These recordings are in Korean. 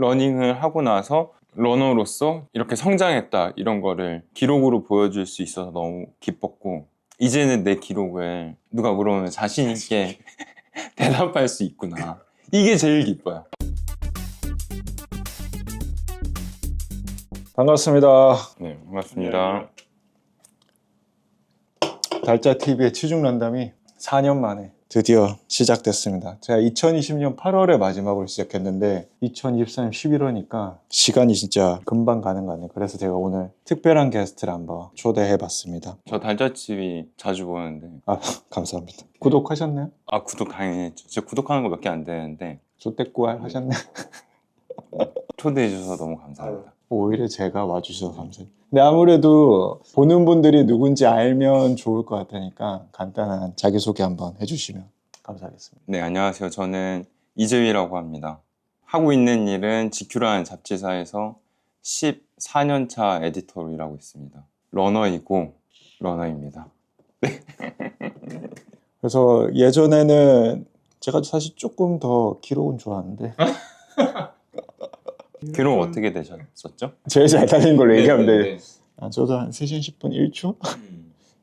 러닝을 하고 나서 러너로서 이렇게 성장했다 이런 거를 기록으로 보여줄 수 있어서 너무 기뻤고, 이제는 내 기록을 누가 물어보면 자신 있게 대답할 수 있구나, 이게 제일 기뻐요. 반갑습니다. 네, 반갑습니다. 달짜TV의 치중런담이 4년 만에 드디어 시작됐습니다. 제가 2020년 8월에 마지막으로 시작했는데 2023년 11월이니까 시간이 진짜 금방 가는 거 같네요. 그래서 제가 오늘 특별한 게스트를 한번 초대해봤습니다. 저 달짜TV 자주 보는데. 아, 감사합니다. 구독하셨나요? 아, 구독 당연히 했죠. 제가 구독하는 거 몇 개 안 되는데 조떼꾸알 하셨나요? 초대해 주셔서 너무 감사합니다. 오히려 제가 와주셔서 감사해요. 근데 아무래도 보는 분들이 누군지 알면 좋을 것 같으니까 간단한 자기소개 한번 해주시면 감사하겠습니다. 네, 안녕하세요. 저는 이재휘라고 합니다. 하고 있는 일은 GQ라는 잡지사에서 14년 차 에디터로 일하고 있습니다. 러너이고 러너입니다. 그래서 예전에는 제가 사실 조금 더 기록은 좋았는데 기록 어떻게 되셨었죠? 제일 잘 달린 걸로 얘기하면 돼. 네. 저도 한 3시간 10분 1초?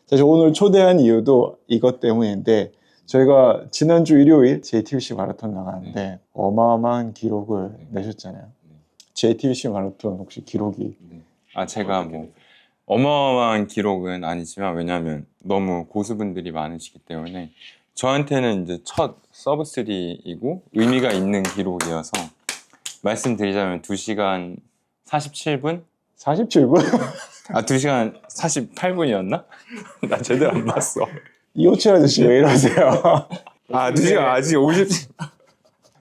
사실 오늘 초대한 이유도 이것 때문인데, 저희가 지난주 일요일 JTBC 마라톤 나가는데 어마어마한 기록을 내셨잖아요. JTBC 마라톤 혹시 기록이? 아, 제가 뭐 어마어마한 기록은 아니지만, 왜냐하면 너무 고수분들이 많으시기 때문에 저한테는 이제 첫 서브3이고 의미가 있는 기록이어서, 말씀드리자면 2시간 47분? 47분? 아, 2시간 48분이었나? 나 제대로 안 봤어. 이호철 아저씨 왜 이러세요? 아, 2시간 아직 50...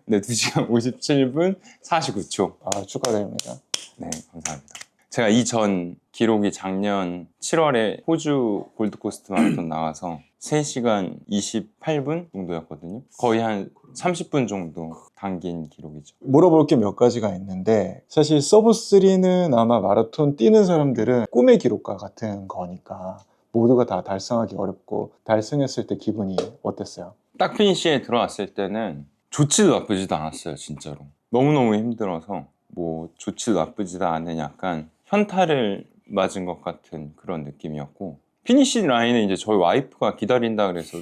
네, 2시간 57분 49초. 아, 축하드립니다. 네, 감사합니다. 제가 이전 기록이 작년 7월에 호주 골드코스트 마라톤 나가서 3시간 28분 정도였거든요. 거의 한 30분 정도 당긴 기록이죠. 물어볼 게 몇 가지가 있는데, 사실 서브3는 아마 마라톤 뛰는 사람들은 꿈의 기록과 같은 거니까 모두가 다 달성하기 어렵고, 달성했을 때 기분이 어땠어요? 딱 피니시에 들어왔을 때는 좋지도 나쁘지도 않았어요. 진짜로 너무너무 힘들어서, 뭐 좋지도 나쁘지도 않은 약간 현타를 맞은 것 같은 그런 느낌이었고, 피니시 라인에 이제 저희 와이프가 기다린다 그래서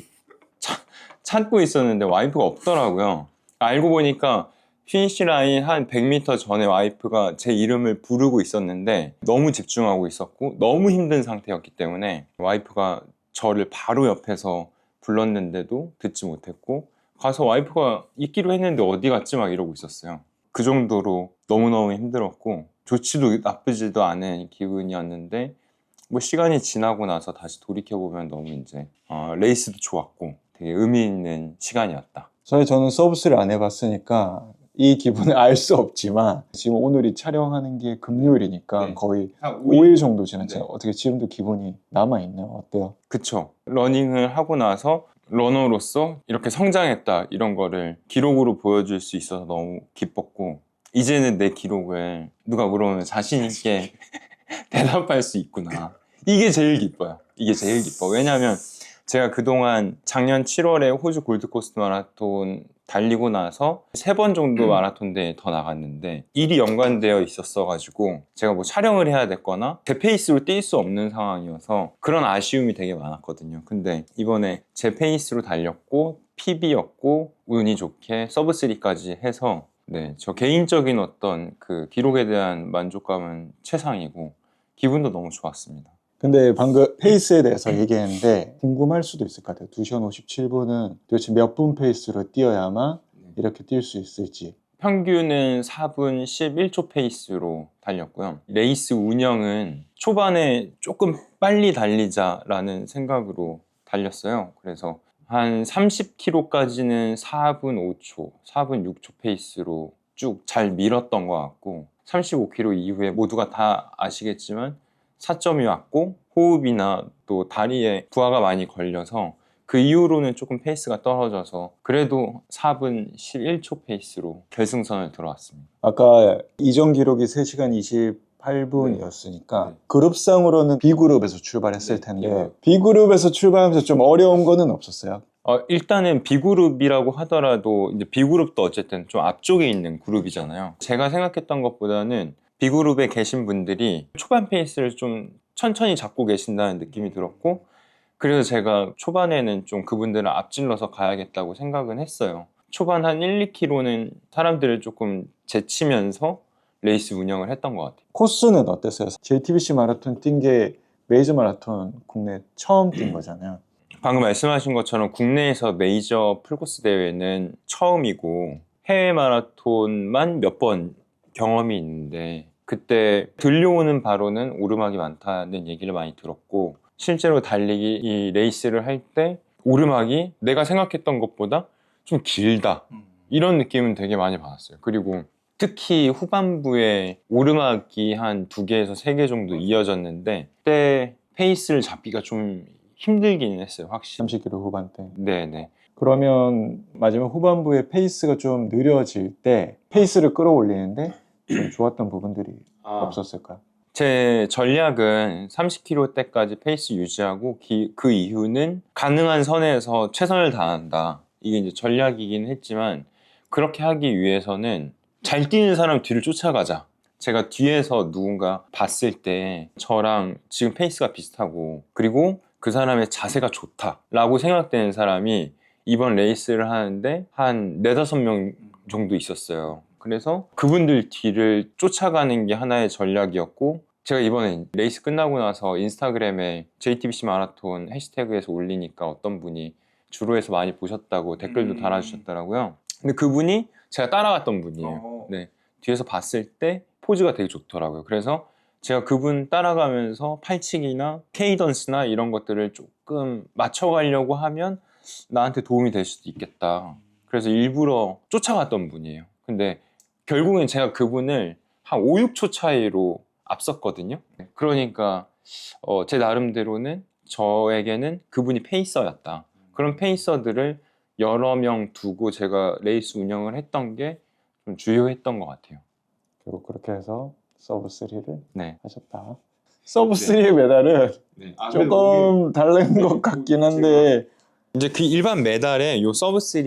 찾고 있었는데 와이프가 없더라고요. 알고 보니까 피니시 라인 한 100m 전에 와이프가 제 이름을 부르고 있었는데 너무 집중하고 있었고 너무 힘든 상태였기 때문에 와이프가 저를 바로 옆에서 불렀는데도 듣지 못했고, 가서 와이프가 있기로 했는데 어디 갔지 막 이러고 있었어요. 그 정도로 너무너무 힘들었고 좋지도 나쁘지도 않은 기분이었는데, 뭐 시간이 지나고 나서 다시 돌이켜보면 너무 이제 레이스도 좋았고 되게 의미 있는 시간이었다. 사실 저는 서브스를 안 해봤으니까 이 기분을 알 수 없지만, 지금 오늘이 촬영하는 게 금요일이니까 네. 거의 한 5일 정도 지났잖아요. 네. 어떻게 지금도 기분이 남아있나요? 어때요? 그쵸. 러닝을 하고 나서 러너로서 이렇게 성장했다 이런 거를 기록으로 보여줄 수 있어서 너무 기뻤고, 이제는 내 기록을 누가 물어보면 자신 있게 대답할 수 있구나, 이게 제일 기뻐요. 이게 제일 기뻐. 왜냐하면 제가 그동안 작년 7월에 호주 골드코스트 마라톤 달리고 나서 3번 정도 마라톤 대회에 더 나갔는데 일이 연관되어 있었어 가지고 제가 뭐 촬영을 해야 됐거나 제 페이스로 뛸 수 없는 상황이어서 그런 아쉬움이 되게 많았거든요. 근데 이번에 제 페이스로 달렸고 PB였고 운이 좋게 서브3까지 해서, 네, 저 개인적인 어떤 그 기록에 대한 만족감은 최상이고 기분도 너무 좋았습니다. 근데 방금 페이스에 대해서 얘기했는데 궁금할 수도 있을 것 같아요. 2시간 57분은 도대체 몇 분 페이스로 뛰어야만 이렇게 뛸 수 있을지. 평균은 4분 11초 페이스로 달렸고요. 레이스 운영은 초반에 조금 빨리 달리자라는 생각으로 달렸어요. 그래서 한 30km까지는 4분 5초, 4분 6초 페이스로 쭉 잘 밀었던 것 같고, 35km 이후에 모두가 다 아시겠지만 4점이 왔고 호흡이나 또 다리에 부하가 많이 걸려서 그 이후로는 조금 페이스가 떨어져서 그래도 4분 11초 페이스로 결승선을 들어왔습니다. 아까 이전 기록이 3시간 28분이었으니까 그룹상으로는 B그룹에서 출발했을 텐데 B그룹에서 출발하면서 좀 어려운 거는 없었어요? 일단은 B그룹이라고 하더라도 이제 B그룹도 어쨌든 좀 앞쪽에 있는 그룹이잖아요. 제가 생각했던 것보다는 B그룹에 계신 분들이 초반 페이스를 좀 천천히 잡고 계신다는 느낌이 들었고, 그래서 제가 초반에는 좀 그분들을 앞질러서 가야겠다고 생각은 했어요. 초반 한 1, 2km는 사람들을 조금 제치면서 레이스 운영을 했던 것 같아요. 코스는 어땠어요? JTBC 마라톤 뛴 게 메이저 마라톤 국내 처음 뛴 거잖아요. 방금 말씀하신 것처럼 국내에서 메이저 풀코스 대회는 처음이고 해외 마라톤만 몇 번 경험이 있는데, 그때 들려오는 바로는 오르막이 많다는 얘기를 많이 들었고, 실제로 달리기 이 레이스를 할 때 오르막이 내가 생각했던 것보다 좀 길다, 이런 느낌은 되게 많이 받았어요. 그리고 특히 후반부에 오르막이 한 2개에서 3개 정도 이어졌는데 그때 페이스를 잡기가 좀 힘들기는 했어요, 확실히. 30km 후반대. 네네. 그러면 마지막 후반부에 페이스가 좀 느려질 때 페이스를 끌어올리는데 좀 좋았던 부분들이 없었을까요? 제 전략은 30km 때까지 페이스 유지하고 그 이후는 가능한 선에서 최선을 다한다. 이게 이제 전략이긴 했지만, 그렇게 하기 위해서는 잘 뛰는 사람 뒤를 쫓아가자. 제가 뒤에서 누군가 봤을 때 저랑 지금 페이스가 비슷하고 그리고 그 사람의 자세가 좋다라고 생각되는 사람이 이번 레이스를 하는데 한 4-5명 정도 있었어요. 그래서 그분들 뒤를 쫓아가는 게 하나의 전략이었고, 제가 이번에 레이스 끝나고 나서 인스타그램에 JTBC 마라톤 해시태그에서 올리니까 어떤 분이 주로에서 많이 보셨다고 댓글도 달아주셨더라고요. 근데 그분이 제가 따라갔던 분이에요. 네, 뒤에서 봤을 때 포즈가 되게 좋더라고요. 그래서 제가 그분 따라가면서 팔치기나 케이던스나 이런 것들을 조금 맞춰가려고 하면 나한테 도움이 될 수도 있겠다. 그래서 일부러 쫓아갔던 분이에요. 근데 결국엔 제가 그분을 한 5, 6초 차이로 앞섰거든요. 그러니까 제 나름대로는 저에게는 그분이 페이서였다. 그런 페이서들을 여러 명 두고 제가 레이스 운영을 했던 게 좀 주요했던 것 같아요. 그리고 그렇게 해서 서브 3를 네. 하셨다. 서브 3의 메달은 조금 다른 것 같긴 한데 이제 그 일반 메달에 요 서브 3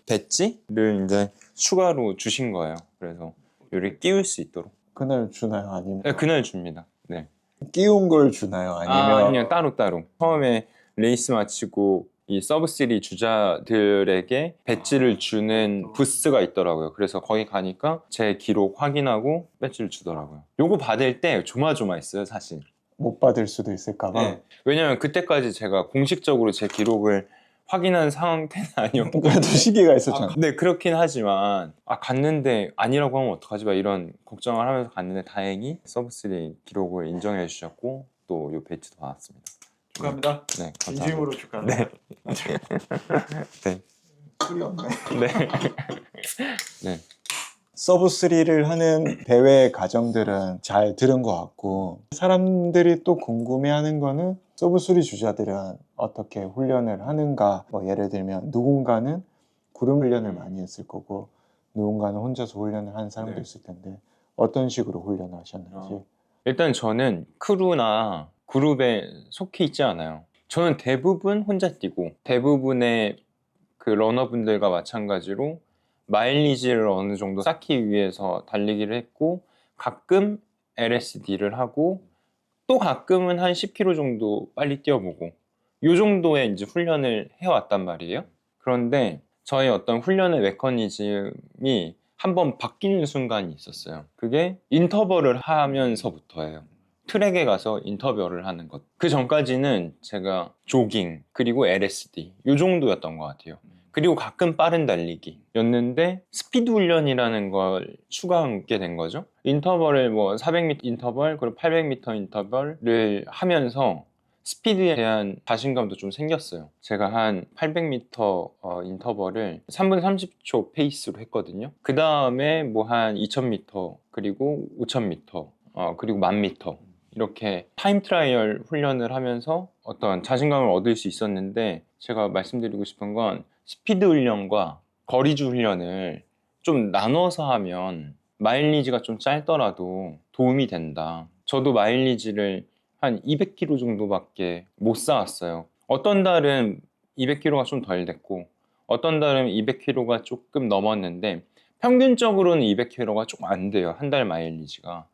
배지를 이제 추가로 주신 거예요. 그래서 요를 끼울 수 있도록. 그날 주나요? 아니면 네, 그날 줍니다. 네. 끼운 걸 주나요? 아니면 아니요, 따로. 처음에 레이스 마치고 이 서브 3 주자들에게 배지를 주는 부스가 있더라고요. 그래서 거기 가니까 제 기록 확인하고 배지를 주더라고요. 요거 받을 때 조마조마했어요, 사실. 못 받을 수도 있을까 봐. 네. 왜냐면 그때까지 제가 공식적으로 제 기록을 확인한 상태는 아니었고. 그래도 시기가 있었잖아. 네, 그렇긴 하지만 갔는데 아니라고 하면 어떡하지 마, 이런 걱정을 하면서 갔는데 다행히 서브 3 기록을 인정해 주셨고 또 요 배지도 받았습니다. 축하합니다. 네, 감사합니다. 진심으로 축하합니다. 네. 소리 없네. 네. 네. 서브 3를 하는 대회 과정들은 잘 들은 것 같고, 사람들이 또 궁금해하는 거는 서브 3 주자들은 어떻게 훈련을 하는가. 뭐 예를 들면 누군가는 그룹 훈련을 많이 했을 거고 누군가는 혼자서 훈련을 하는 사람도 네. 있을 텐데 어떤 식으로 훈련을 하셨는지. 일단 저는 크루나 그룹에 속해 있지 않아요. 저는 대부분 혼자 뛰고 대부분의 그 러너분들과 마찬가지로 마일리지를 어느 정도 쌓기 위해서 달리기를 했고, 가끔 LSD를 하고 또 가끔은 한 10km 정도 빨리 뛰어보고, 요 정도의 이제 훈련을 해왔단 말이에요. 그런데 저의 어떤 훈련의 메커니즘이 한번 바뀌는 순간이 있었어요. 그게 인터벌을 하면서부터예요. 트랙에 가서 인터벌을 하는 것. 그 전까지는 제가 조깅 그리고 LSD 요 정도였던 것 같아요. 그리고 가끔 빠른 달리기였는데 스피드 훈련이라는 걸 추가하게 된 거죠. 인터벌을 뭐 400m 인터벌 그리고 800m 인터벌을 하면서 스피드에 대한 자신감도 좀 생겼어요. 제가 한 800m 인터벌을 3분 30초 페이스로 했거든요. 그 다음에 뭐 한 2000m 그리고 5000m 그리고 1000m 이렇게 타임 트라이얼 훈련을 하면서 어떤 자신감을 얻을 수 있었는데, 제가 말씀드리고 싶은 건 스피드 훈련과 거리주 훈련을 좀 나눠서 하면 마일리지가 좀 짧더라도 도움이 된다. 저도 마일리지를 한 200km 정도밖에 못 쌓았어요. 어떤 달은 200km가 좀 덜 됐고 어떤 달은 200km가 조금 넘었는데 평균적으로는 200km가 조금 안 돼요. 한 달 마일리지가.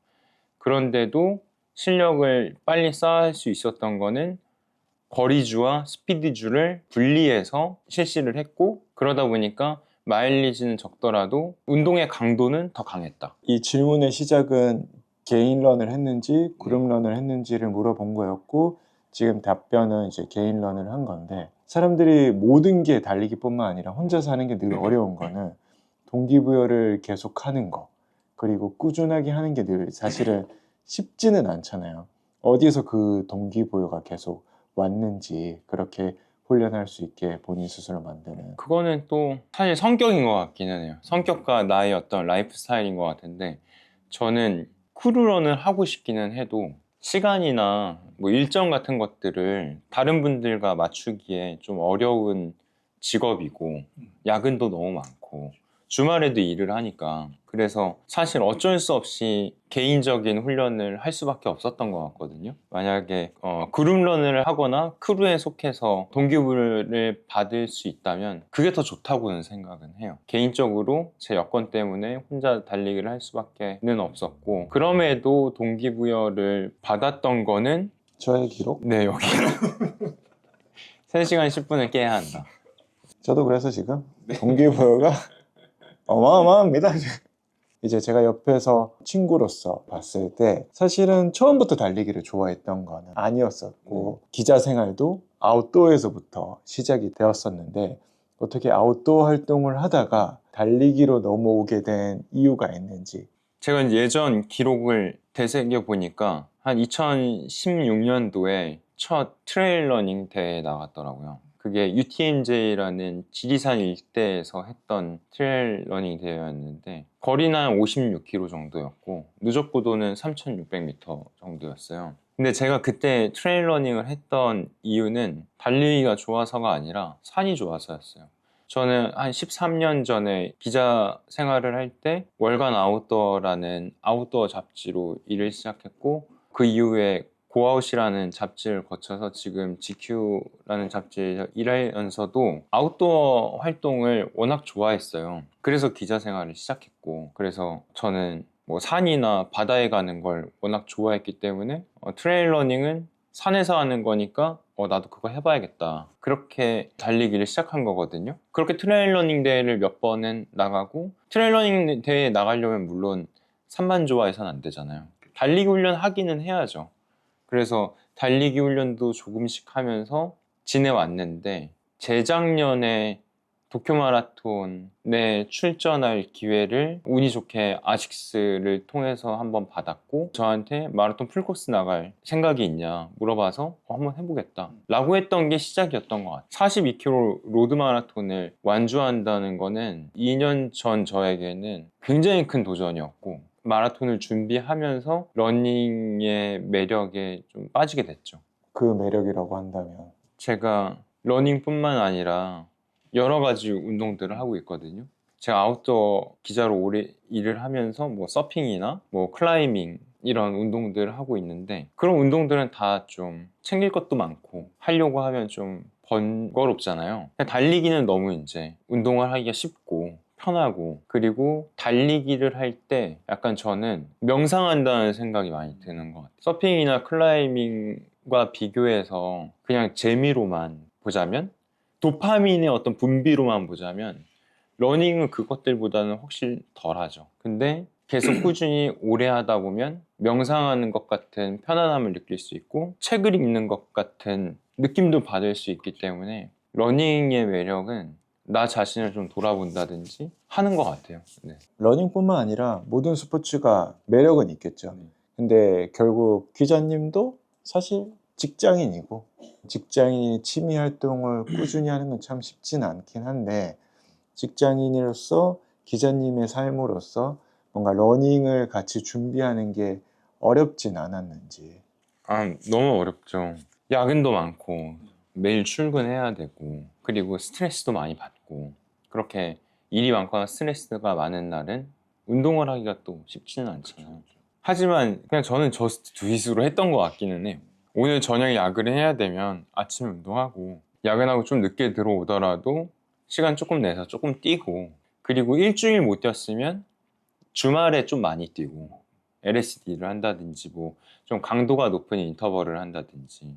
그런데도 실력을 빨리 쌓을 수 있었던 거는 거리주와 스피드주를 분리해서 실시를 했고 그러다 보니까 마일리지는 적더라도 운동의 강도는 더 강했다. 이 질문의 시작은 개인런을 했는지 그룹런을 했는지를 물어본 거였고 지금 답변은 이제 개인런을 한 건데 사람들이 모든 게 달리기뿐만 아니라 혼자서 하는 게 늘 어려운 거는 동기부여를 계속하는 거 그리고 꾸준하게 하는 게 늘 사실은 쉽지는 않잖아요. 어디에서 그 동기부여가 계속 왔는지 그렇게 훈련할 수 있게 본인 스스로 만드는 그거는 또 사실 성격인 것 같기는 해요. 성격과 나의 어떤 라이프 스타일인 것 같은데 저는 크루런을 하고 싶기는 해도 시간이나 뭐 일정 같은 것들을 다른 분들과 맞추기에 좀 어려운 직업이고 야근도 너무 많고 주말에도 일을 하니까 그래서 사실 어쩔 수 없이 개인적인 훈련을 할 수밖에 없었던 것 같거든요. 만약에 그룹런을 하거나 크루에 속해서 동기부여를 받을 수 있다면 그게 더 좋다고는 생각은 해요. 개인적으로 제 여건 때문에 혼자 달리기를 할 수밖에는 없었고 그럼에도 동기부여를 받았던 거는 저의 기록? 네 여기 3시간 10분을 깨야 한다. 저도 그래서 지금 동기부여가 어마어마합니다. 이제 제가 옆에서 친구로서 봤을 때 사실은 처음부터 달리기를 좋아했던 거는 아니었었고 기자 생활도 아웃도어에서부터 시작이 되었었는데 어떻게 아웃도어 활동을 하다가 달리기로 넘어오게 된 이유가 있는지. 제가 예전 기록을 되새겨 보니까 한 2016년도에 첫 트레일 러닝 대회에 나갔더라고요. 그게 UTMJ라는 지리산 일대에서 했던 트레일 러닝 대회였는데 거리는 한 56km 정도였고 누적 고도는 3600m 정도였어요. 근데 제가 그때 트레일 러닝을 했던 이유는 달리기가 좋아서가 아니라 산이 좋아서였어요. 저는 한 13년 전에 기자 생활을 할 때 월간 아웃도어라는 아웃도어 잡지로 일을 시작했고 그 이후에 고아웃이라는 잡지를 거쳐서 지금 GQ라는 잡지에서 일하면서도 아웃도어 활동을 워낙 좋아했어요. 그래서 기자 생활을 시작했고 그래서 저는 뭐 산이나 바다에 가는 걸 워낙 좋아했기 때문에 트레일 러닝은 산에서 하는 거니까 나도 그거 해봐야겠다. 그렇게 달리기를 시작한 거거든요. 그렇게 트레일 러닝 대회를 몇 번은 나가고 트레일 러닝 대회에 나가려면 물론 산만 좋아해서는 안 되잖아요. 달리기 훈련 하기는 해야죠. 그래서 달리기 훈련도 조금씩 하면서 지내왔는데 재작년에 도쿄 마라톤에 출전할 기회를 운이 좋게 아식스를 통해서 한번 받았고 저한테 마라톤 풀코스 나갈 생각이 있냐 물어봐서 한번 해보겠다 라고 했던 게 시작이었던 것 같아요. 42km 로드 마라톤을 완주한다는 거는 2년 전 저에게는 굉장히 큰 도전이었고 마라톤을 준비하면서 러닝의 매력에 좀 빠지게 됐죠. 그 매력이라고 한다면 제가 러닝뿐만 아니라 여러 가지 운동들을 하고 있거든요. 제가 아웃도어 기자로 오래 일을 하면서 뭐 서핑이나 뭐 클라이밍 이런 운동들을 하고 있는데 그런 운동들은 다 좀 챙길 것도 많고 하려고 하면 좀 번거롭잖아요. 달리기는 너무 이제 운동을 하기가 쉽고 편하고 그리고 달리기를 할 때 약간 저는 명상한다는 생각이 많이 드는 것 같아요. 서핑이나 클라이밍과 비교해서 그냥 재미로만 보자면 도파민의 어떤 분비로만 보자면 러닝은 그것들보다는 훨씬 덜하죠. 근데 계속 꾸준히 오래 하다 보면 명상하는 것 같은 편안함을 느낄 수 있고 책을 읽는 것 같은 느낌도 받을 수 있기 때문에 러닝의 매력은 나 자신을 좀 돌아본다든지 하는 것 같아요. 네. 러닝뿐만 아니라 모든 스포츠가 매력은 있겠죠. 근데 결국 기자님도 사실 직장인이고 직장인이 취미 활동을 꾸준히 하는 건 참 쉽지는 않긴 한데 직장인으로서 기자님의 삶으로서 뭔가 러닝을 같이 준비하는 게 어렵진 않았는지. 너무 어렵죠. 야근도 많고 매일 출근해야 되고 그리고 스트레스도 많이 받고 그렇게 일이 많거나 스트레스가 많은 날은 운동을 하기가 또 쉽지는 않잖아요. 하지만 그냥 저는 저스트 두잇으로 했던 것 같기는 해요. 오늘 저녁에 야근을 해야 되면 아침에 운동하고 야근하고 좀 늦게 들어오더라도 시간 조금 내서 조금 뛰고, 그리고 일주일 못 뛰었으면 주말에 좀 많이 뛰고 LSD를 한다든지 뭐 좀 강도가 높은 인터벌을 한다든지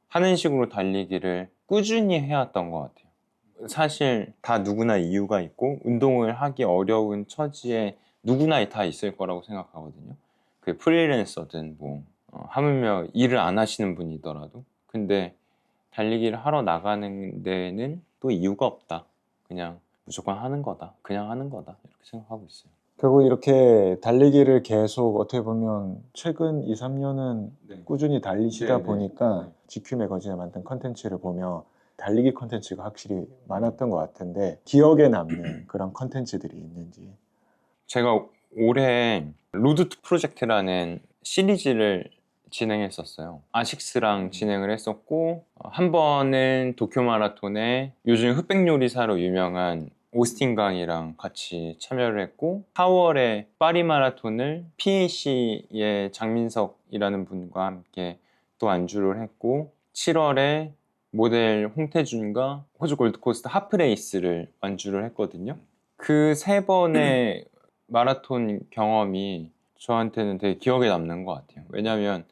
하는 식으로 달리기를 꾸준히 해왔던 것 같아요. 사실 다 누구나 이유가 있고 운동을 하기 어려운 처지에 누구나 다 있을 거라고 생각하거든요. 그 프리랜서든 뭐 하물며 일을 안 하시는 분이더라도. 근데 달리기를 하러 나가는 데는 또 이유가 없다. 그냥 무조건 하는 거다. 그냥 하는 거다. 이렇게 생각하고 있어요. 결국 이렇게 달리기를 계속 어떻게 보면 최근 2, 3년은 네. 꾸준히 달리시다 네, 네. 보니까 네. GQ 매거진에 만든 컨텐츠를 보면 달리기 컨텐츠가 확실히 많았던 것 같은데 기억에 남는 그런 컨텐츠들이 있는지. 제가 올해 로드 투 프로젝트라는 시리즈를 진행했었어요. 아식스랑 진행을 했었고 한 번은 도쿄 마라톤에 요즘 흑백 요리사로 유명한 오스틴 강이랑 같이 참여를 했고 4월에 파리 마라톤을 PAC의 장민석이라는 분과 함께 또 안주를 했고 7월에 모델 홍태준과 호주 골드코스트 하프레이스를 완주를 했거든요. 그 세 번의 마라톤 경험이 저한테는 되게 기억에 남는 것 같아요. 왜냐하면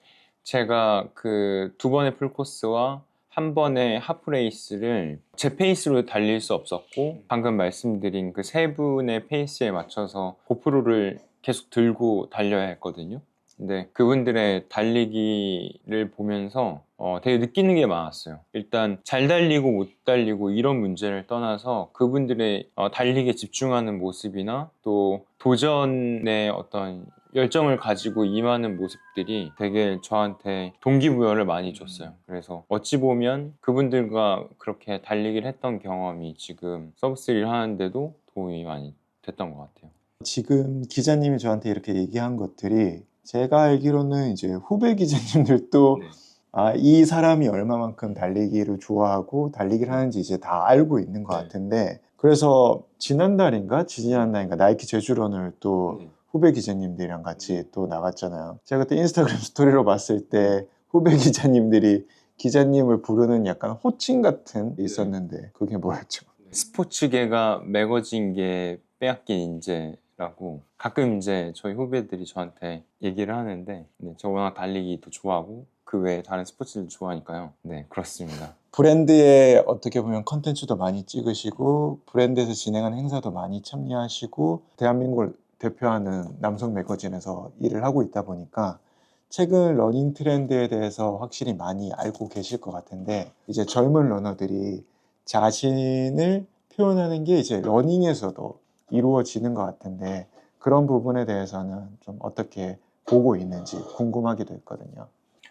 제가 그 두 번의 풀코스와 한 번의 하프레이스를 제 페이스로 달릴 수 없었고 방금 말씀드린 그 세 분의 페이스에 맞춰서 고프로를 계속 들고 달려야 했거든요. 근데 그분들의 달리기를 보면서 되게 느끼는 게 많았어요. 일단 잘 달리고 못 달리고 이런 문제를 떠나서 그분들의 달리기에 집중하는 모습이나 또 도전의 어떤 열정을 가지고 임하는 모습들이 되게 저한테 동기부여를 많이 줬어요. 그래서 어찌 보면 그분들과 그렇게 달리기를 했던 경험이 지금 서브3를 하는데도 도움이 많이 됐던 것 같아요. 지금 기자님이 저한테 이렇게 얘기한 것들이 제가 알기로는 이제 후배 기자님들도 네. 이 사람이 얼마만큼 달리기를 좋아하고 달리기를 하는지 이제 다 알고 있는 것 네. 같은데 그래서 지난달인가 지지난달인가 나이키 제주런을 또 네. 후배 기자님들이랑 같이 또 나갔잖아요. 제가 그때 인스타그램 스토리로 봤을 때 후배 기자님들이 기자님을 부르는 약간 호칭 같은 게 있었는데 그게 뭐였죠? 스포츠계가 매거진계 빼앗긴 인재라고 가끔 이제 저희 후배들이 저한테 얘기를 하는데 네, 저 워낙 달리기도 좋아하고 그 외에 다른 스포츠도 좋아하니까요. 네, 그렇습니다. 브랜드에 어떻게 보면 컨텐츠도 많이 찍으시고 브랜드에서 진행하는 행사도 많이 참여하시고 대한민국을 대표하는 남성 매거진에서 일을 하고 있다 보니까 최근 러닝 트렌드에 대해서 확실히 많이 알고 계실 것 같은데 이제 젊은 러너들이 자신을 표현하는 게 이제 러닝에서도 이루어지는 것 같은데 그런 부분에 대해서는 좀 어떻게 보고 있는지 궁금하기도 했거든요.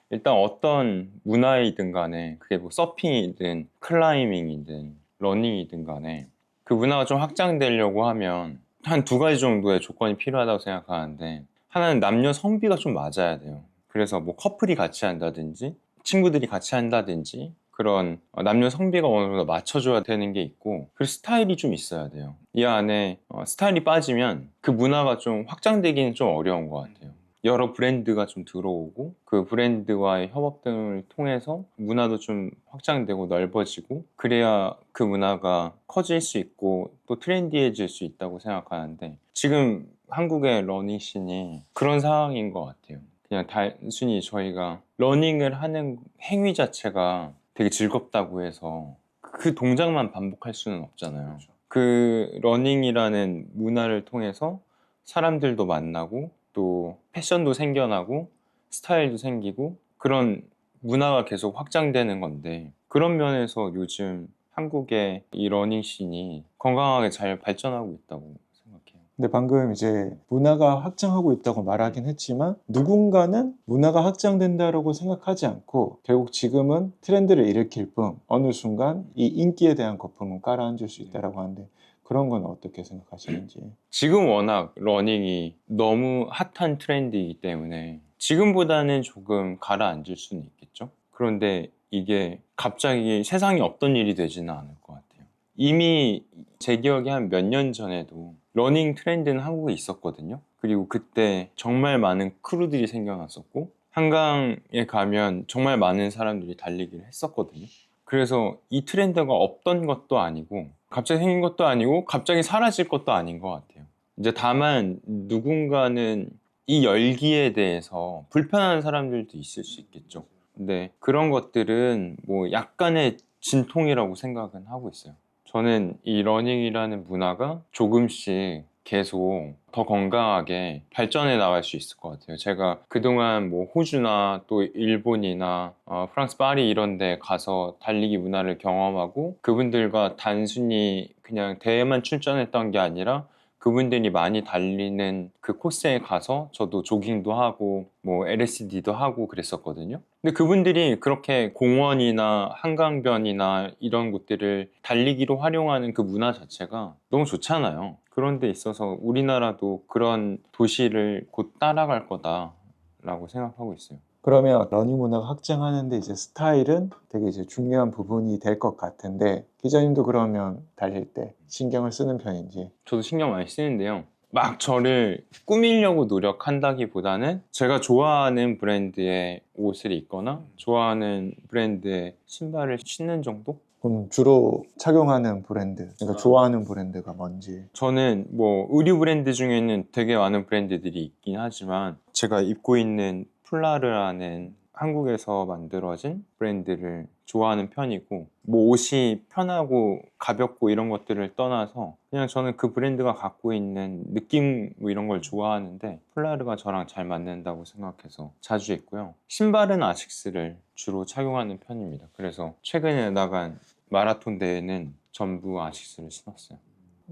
일단 어떤 문화이든 간에 그게 뭐 서핑이든 클라이밍이든 러닝이든 간에 그 문화가 좀 확장되려고 하면 한 두 가지 정도의 조건이 필요하다고 생각하는데 하나는 남녀 성비가 좀 맞아야 돼요. 그래서 뭐 커플이 같이 한다든지 친구들이 같이 한다든지 그런 남녀 성비가 어느 정도 맞춰줘야 되는 게 있고 그리고 스타일이 좀 있어야 돼요. 이 안에 스타일이 빠지면 그 문화가 좀 확장되기는 좀 어려운 것 같아요. 여러 브랜드가 좀 들어오고 그 브랜드와의 협업 등을 통해서 문화도 좀 확장되고 넓어지고 그래야 그 문화가 커질 수 있고 또 트렌디해질 수 있다고 생각하는데 지금 한국의 러닝씬이 그런 상황인 것 같아요. 그냥 단순히 저희가 러닝을 하는 행위 자체가 되게 즐겁다고 해서 그 동작만 반복할 수는 없잖아요. 그 러닝이라는 문화를 통해서 사람들도 만나고 또 패션도 생겨나고 스타일도 생기고 그런 문화가 계속 확장되는 건데 그런 면에서 요즘 한국의 이 러닝씬이 건강하게 잘 발전하고 있다고 생각해요. 근데 방금 이제 문화가 확장하고 있다고 말하긴 했지만 누군가는 문화가 확장된다라고 생각하지 않고 결국 지금은 트렌드를 일으킬 뿐 어느 순간 이 인기에 대한 거품은 깔아앉을 수 있다라고 하는데 그런 건 어떻게 생각하시는지. 지금 워낙 러닝이 너무 핫한 트렌드이기 때문에 지금보다는 조금 가라앉을 수는 있겠죠. 그런데 이게 갑자기 세상에 없던 일이 되지는 않을 것 같아요. 이미 제 기억에 한 몇 년 전에도 러닝 트렌드는 한국에 있었거든요. 그리고 그때 정말 많은 크루들이 생겨났었고 한강에 가면 정말 많은 사람들이 달리기를 했었거든요. 그래서 이 트렌드가 없던 것도 아니고 갑자기 생긴 것도 아니고 갑자기 사라질 것도 아닌 것 같아요. 이제 다만 누군가는 이 열기에 대해서 불편한 사람들도 있을 수 있겠죠. 근데 그런 것들은 뭐 약간의 진통이라고 생각은 하고 있어요. 저는 이 러닝이라는 문화가 조금씩 계속 더 건강하게 발전해 나갈 수 있을 것 같아요. 제가 그동안 뭐 호주나 또 일본이나 프랑스 파리 이런 데 가서 달리기 문화를 경험하고 그분들과 단순히 그냥 대회만 출전했던 게 아니라 그분들이 많이 달리는 그 코스에 가서 저도 조깅도 하고 뭐 LSD도 하고 그랬었거든요. 근데 그분들이 그렇게 공원이나 한강변이나 이런 곳들을 달리기로 활용하는 그 문화 자체가 너무 좋잖아요. 그런 데 있어서 우리나라도 그런 도시를 곧 따라갈 거다라고 생각하고 있어요. 그러면 러닝 문화가 확장하는데 이제 스타일은 되게 이제 중요한 부분이 될 것 같은데 기자님도 그러면 달릴 때 신경을 쓰는 편인지. 저도 신경 많이 쓰는데요. 막 저를 꾸미려고 노력한다기보다는 제가 좋아하는 브랜드의 옷을 입거나 좋아하는 브랜드의 신발을 신는 정도? 그럼 주로 착용하는 브랜드, 그러니까 좋아하는 브랜드가 뭔지. 저는 뭐 의류 브랜드 중에는 되게 많은 브랜드들이 있긴 하지만 제가 입고 있는 플라르라는 한국에서 만들어진 브랜드를 좋아하는 편이고 뭐 옷이 편하고 가볍고 이런 것들을 떠나서 그냥 저는 그 브랜드가 갖고 있는 느낌 뭐 이런 걸 좋아하는데 플라르가 저랑 잘 맞는다고 생각해서 자주 입고요. 신발은 아식스를 주로 착용하는 편입니다. 그래서 최근에 나간 마라톤 대회는 전부 아식스를 신었어요.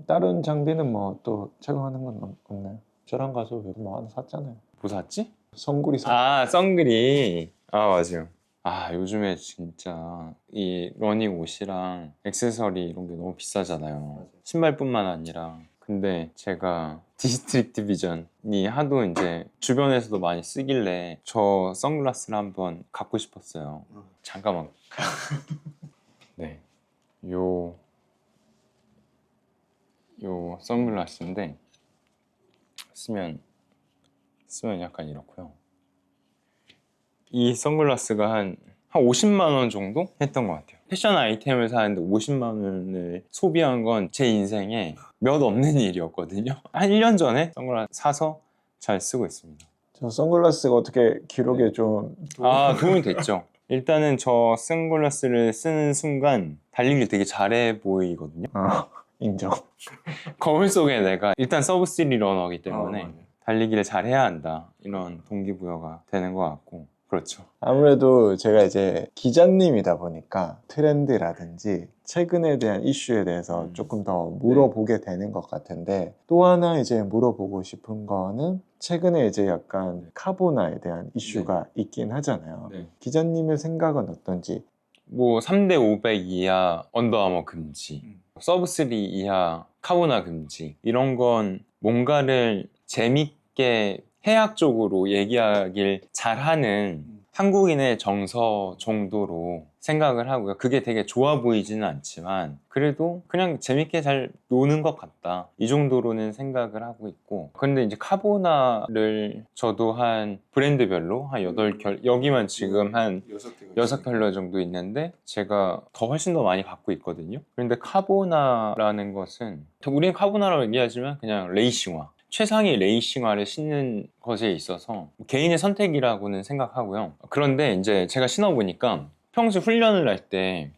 다른 장비는 뭐 또 착용하는 건 없나요? 저랑 가서 뭐 하나 샀잖아요. 뭐 샀지? 선글이 선글이. 맞아요. 요즘에 진짜 이 러닝 옷이랑 액세서리 이런 게 너무 비싸잖아요. 신발뿐만 아니라. 근데 제가 디스트릭트 비전이 하도 이제 주변에서도 많이 쓰길래 저 선글라스를 한번 갖고 싶었어요. 잠깐만. 네. 요 선글라스인데 쓰면 약간 이렇고요. 이 선글라스가 한 50만 원 정도 했던 것 같아요. 패션 아이템을 사는데 50만 원을 소비한 건 제 인생에 몇 없는 일이었거든요. 한 1년 전에 선글라스 사서 잘 쓰고 있습니다. 저 선글라스가 어떻게 기록에 좀 도움이 됐죠. 일단은 저 선글라스를 쓰는 순간 달리기를 되게 잘해 보이거든요. 인정. 거울 속에 내가 일단 서브3 러너이기 때문에 맞아요. 달리기를 잘해야 한다 이런 동기부여가 되는 것 같고 그렇죠. 아무래도 제가 이제 기자님이다 보니까 트렌드라든지 최근에 대한 이슈에 대해서 조금 더 물어보게 되는 것 같은데 또 하나 이제 물어보고 싶은 거는 최근에 이제 약간 카보나에 대한 이슈가 있긴 하잖아요. 네. 기자님의 생각은 어떤지. 뭐 3대 500 이하 언더아머 금지, 서브3 이하 카보나 금지 이런 건 뭔가를 재밌게 해학적으로 얘기하길 잘하는 한국인의 정서 정도로 생각을 하고요. 그게 되게 좋아 보이지는 않지만 그래도 그냥 재밌게 잘 노는 것 같다. 이 정도로는 생각을 하고 있고 그런데 이제 카보나를 저도 한 브랜드별로 한 8켤 여기만 지금 한 6컬러 정도 있는데 제가 더 훨씬 더 많이 갖고 있거든요. 그런데 카보나라는 것은 우리는 카보나라고 얘기하지만 그냥 레이싱화 최상의 레이싱화를 신는 것에 있어서 개인의 선택이라고는 생각하고요. 그런데 이제 제가 신어보니까 평소 훈련을 할 때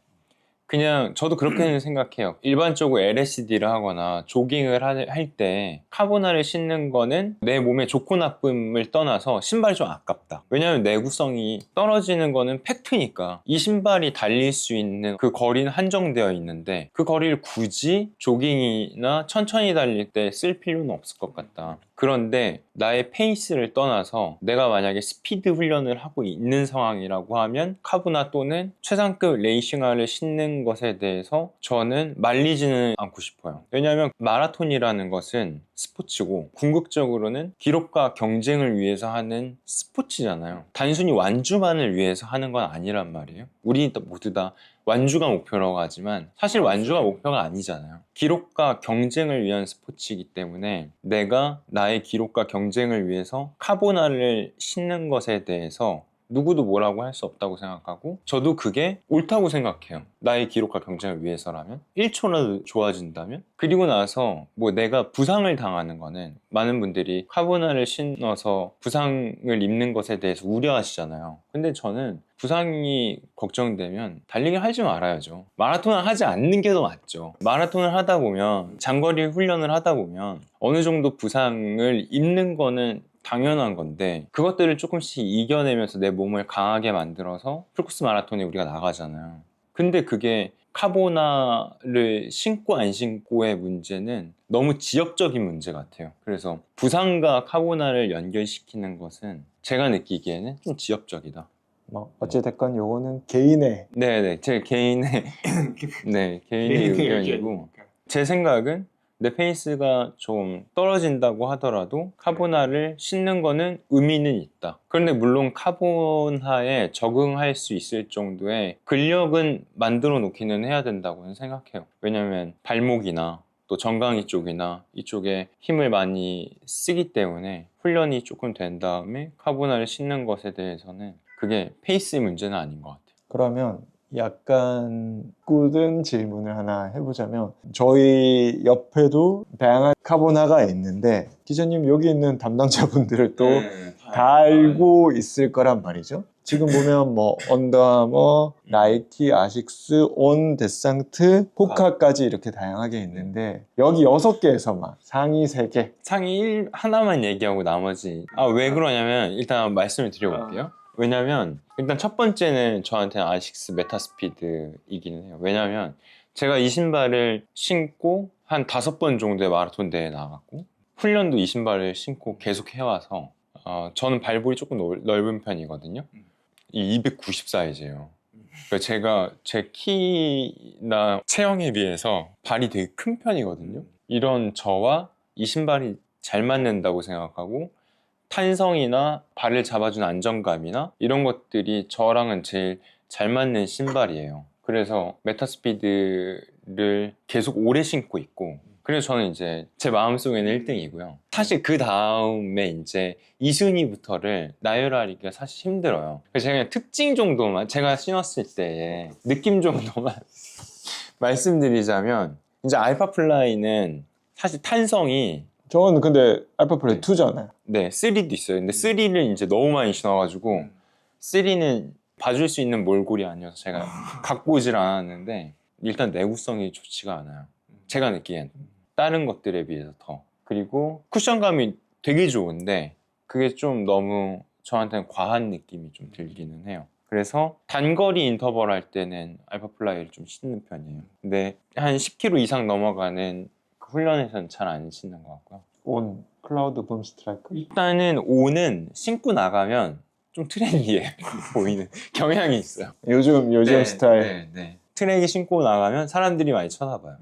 그냥 저도 그렇게는 생각해요. 일반적으로 LSD를 하거나 조깅을 할 때 카보나를 신는 거는 내 몸에 좋고 나쁨을 떠나서 신발이 좀 아깝다. 왜냐하면 내구성이 떨어지는 거는 팩트니까 이 신발이 달릴 수 있는 그 거리는 한정되어 있는데 그 거리를 굳이 조깅이나 천천히 달릴 때 쓸 필요는 없을 것 같다. 그런데 나의 페이스를 떠나서 내가 만약에 스피드 훈련을 하고 있는 상황이라고 하면 카보나 또는 최상급 레이싱화를 신는 것에 대해서 저는 말리지는 않고 싶어요. 왜냐하면 마라톤이라는 것은 스포츠고 궁극적으로는 기록과 경쟁을 위해서 하는 스포츠잖아요. 단순히 완주만을 위해서 하는 건 아니란 말이에요. 우리 모두 다 완주가 목표라고 하지만 사실 완주가 목표가 아니잖아요. 기록과 경쟁을 위한 스포츠이기 때문에 내가 나의 기록과 경쟁을 위해서 카보나를 신는 것에 대해서 누구도 뭐라고 할 수 없다고 생각하고 저도 그게 옳다고 생각해요. 나의 기록과 경쟁을 위해서라면 1초라도 좋아진다면 그리고 나서 뭐 내가 부상을 당하는 거는 많은 분들이 카보나를 신어서 부상을 입는 것에 대해서 우려하시잖아요. 근데 저는 부상이 걱정되면 달리기를 하지 말아야죠. 마라톤을 하지 않는 게 더 맞죠. 마라톤을 하다 보면 장거리 훈련을 하다 보면 어느 정도 부상을 입는 거는 당연한 건데 그것들을 조금씩 이겨내면서 내 몸을 강하게 만들어서 풀코스 마라톤에 우리가 나가잖아요. 근데 그게 카보나를 신고 안 신고의 문제는 너무 지역적인 문제 같아요. 그래서 부상과 카보나를 연결시키는 것은 제가 느끼기에는 좀 지역적이다. 뭐 어찌됐건 요거는 개인의 네네, 제 개인의 네, 개인의 의견이고 제 생각은 내 페이스가 좀 떨어진다고 하더라도 카보나를 신는 거는 의미는 있다. 그런데 물론 카보나에 적응할 수 있을 정도의 근력은 만들어 놓기는 해야 된다고는 생각해요. 왜냐면 발목이나 또 정강이 쪽이나 이쪽에 힘을 많이 쓰기 때문에 훈련이 조금 된 다음에 카보나를 신는 것에 대해서는 그게 페이스의 문제는 아닌 것 같아요. 그러면 약간 굳은 질문을 하나 해보자면 저희 옆에도 다양한 카보나가 있는데 기자님 여기 있는 담당자분들을 또 다 알고 있을 거란 말이죠. 지금 보면 뭐 언더아머, 나이키, 아식스, 온, 데상트, 호카까지 이렇게 다양하게 있는데 여기 6개에서만 상위 3개 상위 하나만 얘기하고 나머지 왜 그러냐면 일단 말씀을 드려볼게요. 왜냐면 일단 첫 번째는 저한테는 아식스 메타스피드이기는 해요. 왜냐면 제가 이 신발을 신고 한 5번 정도의 마라톤 대회에 나갔고 훈련도 이 신발을 신고 계속 해와서 저는 발볼이 조금 넓은 편이거든요. 이 290 사이즈예요. 그러니까 제가 제 키나 체형에 비해서 발이 되게 큰 편이거든요. 이런 저와 이 신발이 잘 맞는다고 생각하고 탄성이나 발을 잡아주는 안정감이나 이런 것들이 저랑은 제일 잘 맞는 신발이에요. 그래서 메타스피드를 계속 오래 신고 있고 그래서 저는 이제 제 마음속에는 1등이고요. 사실 그 다음에 이제 2순위부터를 나열하기가 사실 힘들어요. 그래서 제가 그냥 특징 정도만 제가 신었을 때의 느낌 정도만 말씀드리자면 이제 알파플라이는 사실 탄성이 저는 근데 알파플레이 2잖아요. 네, 3도 있어요. 근데 3를 이제 너무 많이 신어가지고 3는 봐줄 수 있는 몰골이 아니어서 제가 갖고 오질 않았는데 일단 내구성이 좋지가 않아요. 제가 느끼기엔 다른 것들에 비해서 더. 그리고 쿠션감이 되게 좋은데 그게 좀 너무 저한테는 과한 느낌이 좀 들기는 해요. 그래서 단거리 인터벌 할 때는 알파플라이를 좀 신는 편이에요. 근데 한 10km 이상 넘어가는 그 훈련에서는 잘 안 신는 것 같고요. 온, 클라우드 붐 스트라이크. 일단은 오는 신고 나가면 좀 트렌디해 보이는 경향이 있어요. 요즘 스타일. 네. 트랙에 신고 나가면 사람들이 많이 쳐다봐요.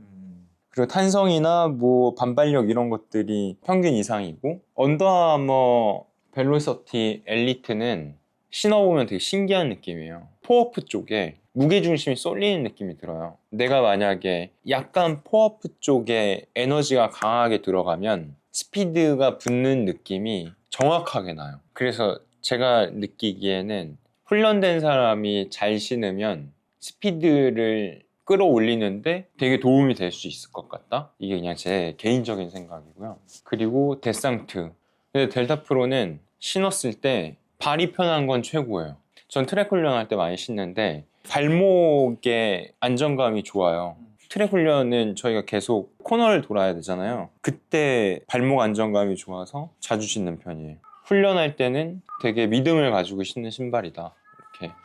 그리고 탄성이나 뭐 반발력 이런 것들이 평균 이상이고 언더아머 벨로서티 엘리트는 신어보면 되게 신기한 느낌이에요. 포어프 쪽에 무게중심이 쏠리는 느낌이 들어요. 내가 만약에 약간 포어프 쪽에 에너지가 강하게 들어가면 스피드가 붙는 느낌이 정확하게 나요. 그래서 제가 느끼기에는 훈련된 사람이 잘 신으면 스피드를 끌어올리는데 되게 도움이 될 수 있을 것 같다? 이게 그냥 제 개인적인 생각이고요. 그리고 데상트. 근데 델타 프로는 신었을 때 발이 편한 건 최고예요. 전 트랙 훈련할 때 많이 신는데 발목의 안정감이 좋아요. 트랙 훈련은 저희가 계속 코너를 돌아야 되잖아요. 그때 발목 안정감이 좋아서 자주 신는 편이에요. 훈련할 때는 되게 믿음을 가지고 신는 신발이다. 이렇게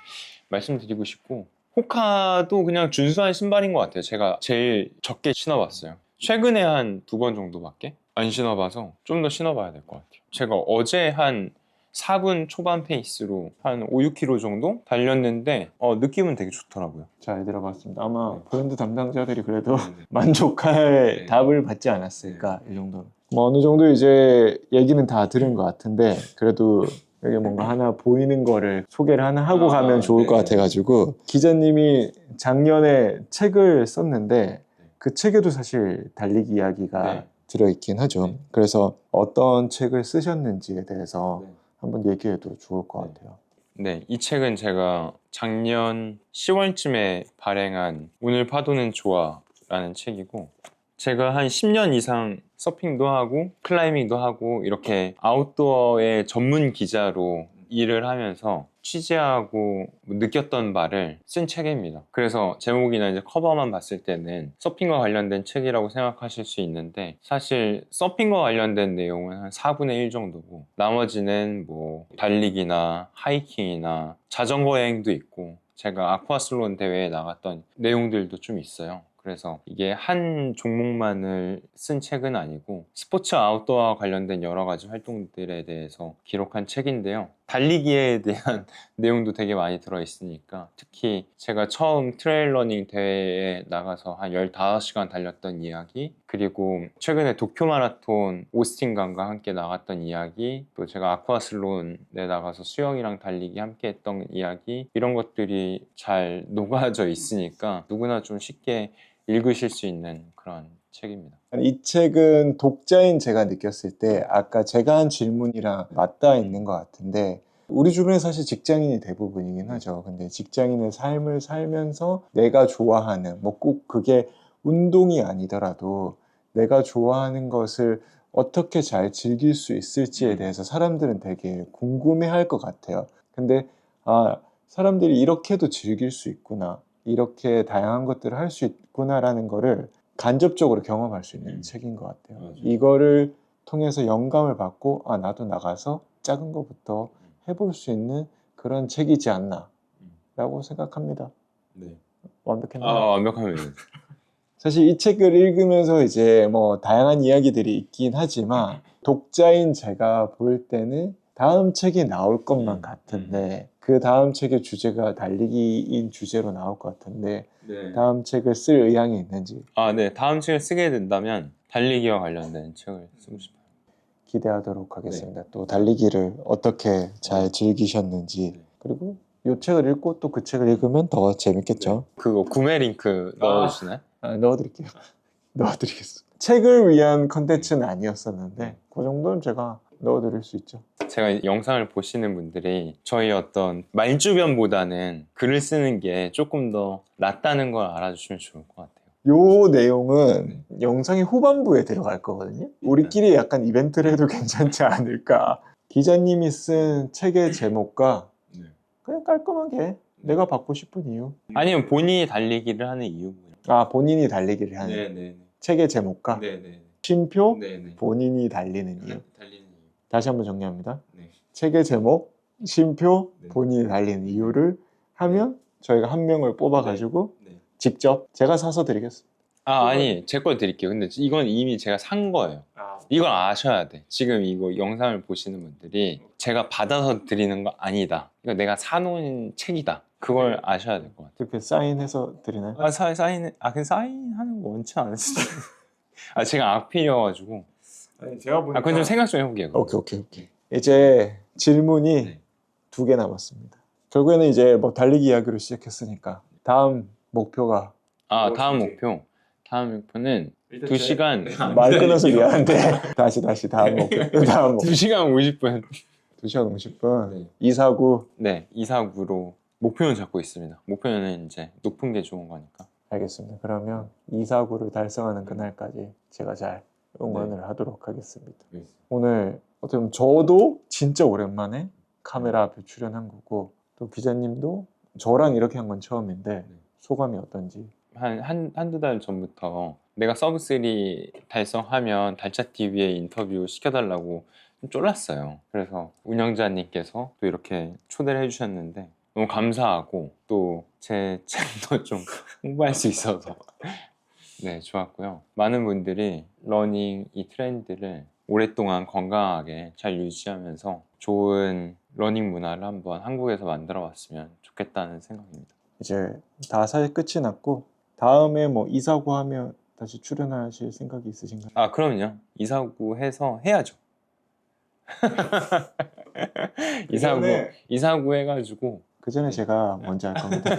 말씀드리고 싶고 호카도 그냥 준수한 신발인 것 같아요. 제가 제일 적게 신어봤어요. 최근에 한 2번 정도밖에 안 신어봐서 좀 더 신어봐야 될 것 같아요. 제가 어제 한 4분 초반 페이스로 한 5, 6km 정도 달렸는데 느낌은 되게 좋더라고요. 잘 들어봤습니다. 아마 브랜드 담당자들이 그래도 만족할 답을 받지 않았을까 이 정도는. 뭐 어느 정도 이제 얘기는 다 들은 것 같은데 그래도 여기 뭔가 하나 보이는 거를 소개를 하나 하고 가면 좋을 것 같아가지고 기자님이 작년에 책을 썼는데 그 책에도 사실 달리기 이야기가 들어있긴 하죠. 그래서 어떤 책을 쓰셨는지에 대해서 한번 얘기해도 좋을 것 같아요. 네, 이 책은 제가 작년 10월쯤에 발행한 오늘 파도는 좋아라는 책이고, 제가 한 10년 이상 서핑도 하고 클라이밍도 하고 이렇게 아웃도어의 전문 기자로 일을 하면서 취재하고 느꼈던 바를 쓴 책입니다. 그래서 제목이나 이제 커버만 봤을 때는 서핑과 관련된 책이라고 생각하실 수 있는데, 사실 서핑과 관련된 내용은 한 4분의 1 정도고, 나머지는 뭐 달리기나 하이킹이나 자전거 여행도 있고, 제가 아쿠아슬론 대회에 나갔던 내용들도 좀 있어요. 그래서 이게 한 종목만을 쓴 책은 아니고 스포츠 아웃도어와 관련된 여러 가지 활동들에 대해서 기록한 책인데요. 달리기에 대한 내용도 되게 많이 들어있으니까, 특히 제가 처음 트레일 러닝 대회에 나가서 한 15시간 달렸던 이야기, 그리고 최근에 도쿄 마라톤 오스틴강과 함께 나갔던 이야기, 또 제가 아쿠아슬론에 나가서 수영이랑 달리기 함께 했던 이야기, 이런 것들이 잘 녹아져 있으니까 누구나 좀 쉽게 읽으실 수 있는 그런 책입니다. 이 책은 독자인 제가 느꼈을 때 아까 제가 한 질문이랑 맞닿아 있는 것 같은데, 우리 주변에 사실 직장인이 대부분이긴 하죠. 근데 직장인의 삶을 살면서 내가 좋아하는, 뭐 꼭 그게 운동이 아니더라도 내가 좋아하는 것을 어떻게 잘 즐길 수 있을지에 대해서 사람들은 되게 궁금해 할 것 같아요. 근데 사람들이 이렇게도 즐길 수 있구나, 이렇게 다양한 것들을 할 수 있구나라는 거를 간접적으로 경험할 수 있는 책인 것 같아요. 맞아요. 이거를 통해서 영감을 받고 나도 나가서 작은 것부터 해볼 수 있는 그런 책이지 않나 라고 생각합니다. 네. 완벽했나요? 완벽합니다. 사실 이 책을 읽으면서 이제 뭐 다양한 이야기들이 있긴 하지만, 독자인 제가 볼 때는 다음 책이 나올 것만 같은데, 그 다음 책의 주제가 달리기인 주제로 나올 것 같은데, 네. 다음 책을 쓸 의향이 있는지 네. 다음 책을 쓰게 된다면 달리기와 관련된 책을 쓰고 싶어요. 기대하도록 하겠습니다. 또 달리기를 어떻게 잘 즐기셨는지, 네. 그리고 이 책을 읽고 또 그 책을 읽으면 더 재밌겠죠. 그거 구매 링크 넣어주시나요? 넣어드릴게요. 넣어드리겠습니다. 책을 위한 컨텐츠는 아니었었는데 그 정도는 제가 넣어드릴 수 있죠. 제가 영상을 보시는 분들이 저희 어떤 말주변보다는 글을 쓰는 게 조금 더 낫다는 걸 알아주시면 좋을 것 같아요. 요 내용은 영상의 후반부에 들어갈 거거든요. 우리끼리 약간 이벤트를 해도 괜찮지 않을까. 기자님이 쓴 책의 제목과 그냥 깔끔하게 내가 받고 싶은 이유. 아니면 본인이 달리기를 하는 이유. 본인이 달리기를 하는 네네. 책의 제목과 네네. 쉼표 네네. 본인이 달리는 이유. 달리는 이유. 다시 한번 정리합니다. 네. 책의 제목, 쉼표, 네. 본인이 달리는 이유를 하면 저희가 한 명을 뽑아가지고 네. 직접 제가 사서 드리겠습니다. 아니, 제 거 드릴게요. 근데 이건 이미 제가 산 거예요. 이걸 아셔야 돼. 지금 이거 영상을 보시는 분들이 제가 받아서 드리는 거 아니다. 이거 내가 사놓은 책이다. 그걸 아셔야 될 것 같아요. 이렇게 사인해서 드리나요? 근데 사인하는 거 원치 않으시죠? 제가 악필이어가지고. 아니, 제가 보니까 그건 좀 생각 좀 해볼게요. 오케이. 이제 질문이 네. 2개 남았습니다. 결국에는 이제 뭐 달리기 이야기로 시작했으니까 다음 목표가 다음 목표. 다음 목표는 2시간. 말 끊어서 미안한데 다시 다음 목표. 다음 목표. 2시간 50분. 2시간 50분. 네. 249. 네, 249로 목표는 잡고 있습니다. 목표는 이제 높은 게 좋은 거니까. 알겠습니다. 그러면 249를 달성하는 그날까지 제가 잘 응원을 하도록 하겠습니다. 네. 오늘 어떻게 보면 저도 진짜 오랜만에 카메라 앞에 출연한 거고, 또 기자님도 저랑 이렇게 한 건 처음인데 소감이 어떤지. 한두 달 전부터 내가 서브3 달성하면 달차TV에 인터뷰 시켜달라고 좀 쫄랐어요. 그래서 운영자님께서 또 이렇게 초대를 해주셨는데 너무 감사하고, 또 제 책도 좀 홍보할 수 있어서 네, 좋았고요. 많은 분들이 러닝 이 트렌드를 오랫동안 건강하게 잘 유지하면서 좋은 러닝 문화를 한번 한국에서 만들어 봤으면 좋겠다는 생각입니다. 이제 다 사실 끝이 났고, 다음에 뭐 이사고 하면 다시 출연하실 생각이 있으신가요? 그럼요. 이사구 해서 해야죠. 이사구 해가지고. 그 전에 제가 먼저 할 겁니다.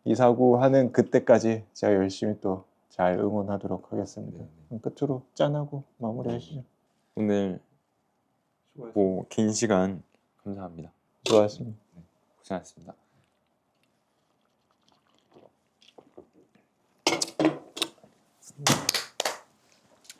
이사고 하는 그때까지 제가 열심히 또 잘 응원하도록 하겠습니다. 그럼 끝으로 짠하고 마무리하시죠. 오늘 뭐 긴 시간 감사합니다. 수고하셨습니다. 고생하셨습니다.